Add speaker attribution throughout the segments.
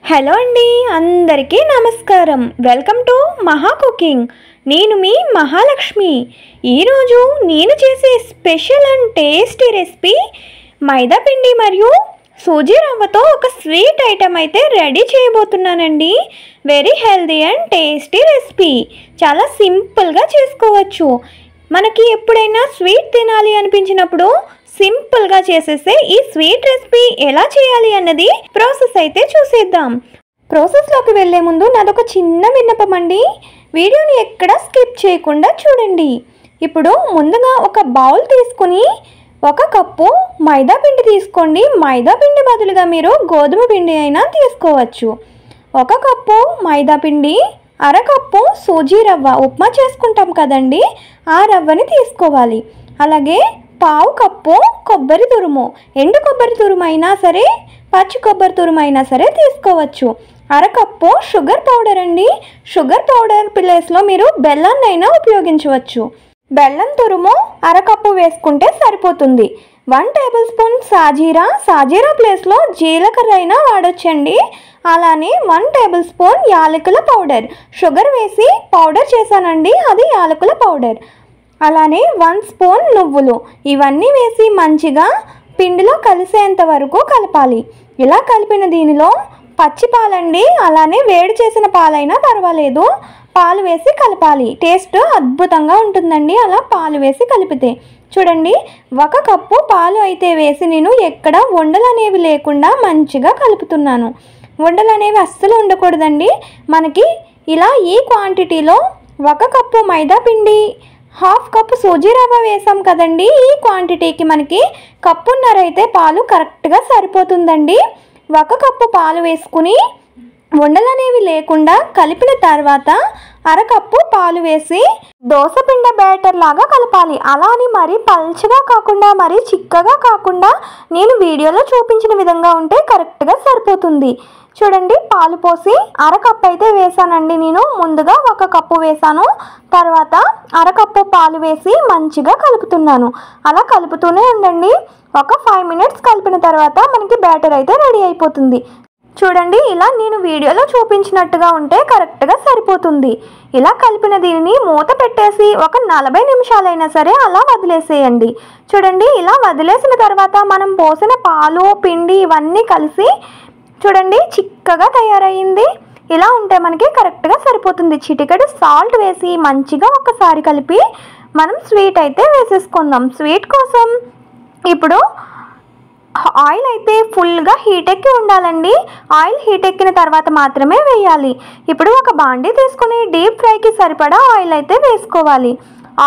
Speaker 1: Hello అండి, అందరికీ నమస్కారం. Welcome to Maha cooking. నేను మీ మహాలక్ష్మి. ఈరోజు నేను చేసే స్పెషల్ అండ్ టేస్టీ రెసిపీ మైదా పిండి మరియు సూజీ రవ్వతో ఒక స్వీట్ ఐటెం అయితే రెడీ చేయబోతున్నానండి. Very healthy and tasty recipe. చాలా సింపుల్గా చేసుకోవచ్చు. మనకి ఎప్పుడైనా స్వీట్ తినాలి అనిపించినప్పుడు సింపుల్గా చేసేసే ఈ స్వీట్ రెసిపీ ఎలా చేయాలి అన్నది ప్రాసెస్ అయితే చూసేద్దాం. ప్రాసెస్లోకి వెళ్ళే ముందు నాదొక చిన్న విన్నపం అండి. వీడియోని ఎక్కడ స్కిప్ చేయకుండా చూడండి. ఇప్పుడు ముందుగా ఒక బౌల్ తీసుకుని 1 కప్పు మైదా పిండి తీసుకోండి. మైదా పిండి బదులుగా మీరు గోధుమ పిండి అయినా తీసుకోవచ్చు. 1 కప్పు మైదా పిండి, 1/2 కప్పు సూజీ రవ్వ, ఉప్మా చేసుకుంటాం కదండి, ఆ రవ్వని తీసుకోవాలి. అలాగే 1/2 కప్పు కొబ్బరి తురుము, ఎండు కొబ్బరి తురుము అయినా సరే పచ్చి కొబ్బరి తురుము అయినా సరే తీసుకోవచ్చు. 1/2 కప్పు షుగర్ పౌడర్ అండి. షుగర్ పౌడర్ ప్లేస్లో మీరు బెల్లాన్ని అయినా ఉపయోగించవచ్చు. బెల్లం తురుము 1/2 కప్పు వేసుకుంటే సరిపోతుంది. 1 టేబుల్ స్పూన్ సాజీరా ప్లేస్లో జీలకర్ర అయినా వాడొచ్చండి. అలానే 1 టేబుల్ స్పూన్ యాలకుల పౌడర్, షుగర్ వేసి పౌడర్ చేశానండి, అది యాలకుల పౌడర్. అలానే 1 స్పూన్ నువ్వులు, ఇవన్నీ వేసి మంచిగా పిండిలో కలిసేంత వరకు కలపాలి. ఇలా కలిపిన దీనిలో పచ్చి పాలండి, అలానే వేడి చేసిన పాలైనా పర్వాలేదు, పాలు వేసి కలపాలి. టేస్ట్ అద్భుతంగా ఉంటుందండి అలా పాలు వేసి కలిపితే. చూడండి, 1 కప్పు పాలు అయితే వేసి నేను ఎక్కడ ఉండలు అనేవి లేకుండా మంచిగా కలుపుతున్నాను. ఉండలు అనేవి అస్సలు ఉండకూడదండి. మనకి ఇలా ఈ క్వాంటిటీలో 1 కప్పు మైదా పిండి, 1/2 కప్పు సూజీ రవ్వ వేసాం కదండి, ఈ క్వాంటిటీకి మనకి 1.5 కప్పు అయితే పాలు కరెక్ట్గా సరిపోతుందండి. 1 కప్పు పాలు వేసుకుని ఉండలు అనేవి లేకుండా కలిపిన తర్వాత 1/2 కప్పు పాలు వేసి దోసపిండి బ్యాటర్ లాగా కలపాలి. అలా అని మరీ పల్చగా కాకుండా మరీ చిక్కగా కాకుండా నేను వీడియోలో చూపించిన విధంగా ఉంటే కరెక్ట్గా సరిపోతుంది. చూడండి, పాలు పోసి 1/2 కప్పు అయితే వేసానండి. నేను ముందుగా 1 కప్పు వేసాను, తర్వాత 1/2 కప్పు పాలు వేసి మంచిగా కలుపుతున్నాను. అలా కలుపుతూనే ఉండండి. ఒక 5 మినిట్స్ కలిపిన తర్వాత మనకి బ్యాటర్ అయితే రెడీ అయిపోతుంది. చూడండి, ఇలా నేను వీడియోలో చూపించినట్టుగా ఉంటే కరెక్ట్గా సరిపోతుంది. ఇలా కలిపిన దీనిని మూత పెట్టేసి ఒక 40 నిమిషాలైనా సరే అలా వదిలేసేయండి. చూడండి, ఇలా వదిలేసిన తర్వాత మనం పోసిన పాలు, పిండి ఇవన్నీ కలిసి చూడండి చిక్కగా తయారయ్యింది. ఇలా ఉంటే మనకి కరెక్ట్గా సరిపోతుంది. చిటికెడు సాల్ట్ వేసి మంచిగా ఒకసారి కలిపి మనం స్వీట్ అయితే వేసేసుకుందాం. స్వీట్ కోసం ఇప్పుడు ఆయిల్ అయితే ఫుల్గా హీట్ ఎక్కి ఉండాలండి. ఆయిల్ హీట్ ఎక్కిన తర్వాత మాత్రమే వేయాలి. ఇప్పుడు ఒక బాండీ తీసుకుని డీప్ ఫ్రైకి సరిపడా ఆయిల్ అయితే వేసుకోవాలి.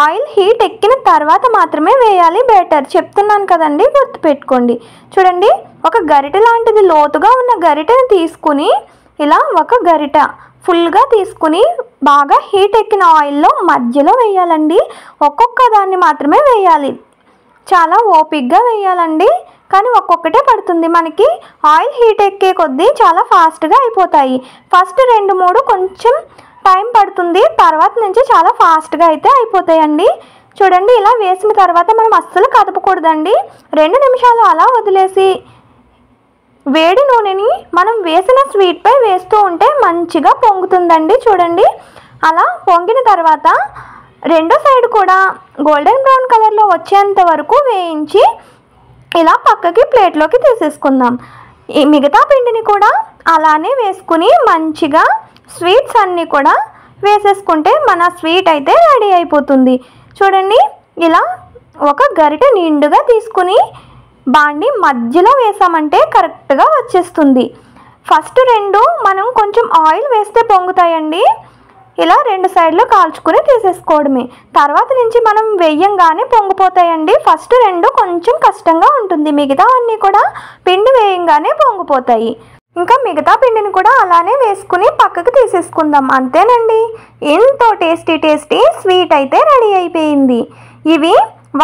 Speaker 1: ఆయిల్ హీట్ ఎక్కిన తర్వాత మాత్రమే వేయాలి బ్యాటర్, చెప్తున్నాను కదండి, గుర్తుపెట్టుకోండి. చూడండి, ఒక గరిటె లాంటిది లోతుగా ఉన్న గరిటెని తీసుకుని ఇలా ఒక గరిట ఫుల్గా తీసుకుని బాగా హీట్ ఎక్కిన ఆయిల్లో మధ్యలో వేయాలండి. ఒక్కొక్క దాన్ని మాత్రమే వేయాలి. చాలా ఓపిక్గా వేయాలండి, కానీ ఒక్కొక్కటే పడుతుంది. మనకి ఆయిల్ హీట్ ఎక్కే కొద్దీ చాలా ఫాస్ట్గా అయిపోతాయి. ఫస్ట్ 2-3 కొంచెం టైం పడుతుంది, తర్వాత నుంచి చాలా ఫాస్ట్గా అయితే అయిపోతాయండి. చూడండి, ఇలా వేసిన తర్వాత మనం అస్సలు కదపకూడదండి. 2 నిమిషాలు అలా వదిలేసి వేడి నూనెని మనం వేసిన స్వీట్పై వేస్తూ ఉంటే మంచిగా పొంగుతుందండి. చూడండి, అలా పొంగిన తర్వాత రెండో సైడ్ కూడా గోల్డెన్ బ్రౌన్ కలర్లో వచ్చేంత వరకు వేయించి ఇలా పక్కకి ప్లేట్లోకి తీసేసుకుందాం. ఈ మిగతా పిండిని కూడా అలానే వేసుకుని మంచిగా స్వీట్స్ అన్నీ కూడా వేసేసుకుంటే మన స్వీట్ అయితే రెడీ అయిపోతుంది. చూడండి, ఇలా ఒక గరిటె నిండుగా తీసుకుని బాండి మధ్యలో వేసామంటే కరెక్ట్గా వచ్చేస్తుంది. ఫస్ట్ 2 మనం కొంచెం ఆయిల్ వేస్తే పొంగుతాయండి. ఇలా 2 సైడ్లు కాల్చుకుని తీసేసుకోవడమే. తర్వాత నుంచి మనం వేయంగానే పొంగిపోతాయండి. ఫస్ట్ 2 కొంచెం కష్టంగా ఉంటుంది, మిగతా అన్నీ కూడా పిండి వేయంగానే పొంగిపోతాయి. ఇంకా మిగతా పిండిని కూడా అలానే వేసుకుని పక్కకి తీసేసుకుందాం. అంతేనండి, ఎంతో టేస్టీ స్వీట్ అయితే రెడీ అయిపోయింది. ఇవి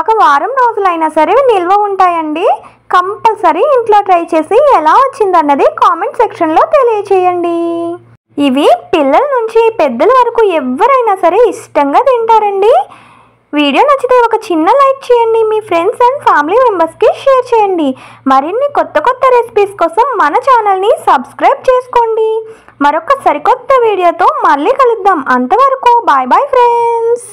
Speaker 1: ఒక వారం రోజులైనా సరే నిల్వ ఉంటాయండి. కంపల్సరీ ఇంట్లో ట్రై చేసి ఎలా వచ్చిందన్నది కామెంట్ సెక్షన్లో తెలియచేయండి. ఇవి పిల్లల నుంచి పెద్దల వరకు ఎవరైనా సరే ఇష్టంగా తింటారండి. వీడియో నచ్చితే ఒక చిన్న లైక్ చేయండి, మీ ఫ్రెండ్స్ అండ్ ఫ్యామిలీ మెంబర్స్కి షేర్ చేయండి. మరిన్ని కొత్త కొత్త రెసిపీస్ కోసం మన ఛానల్ని సబ్స్క్రైబ్ చేసుకోండి. మరొక సరికొత్త వీడియోతో మళ్ళీ కలుద్దాం. అంతవరకు బాయ్ బాయ్ ఫ్రెండ్స్.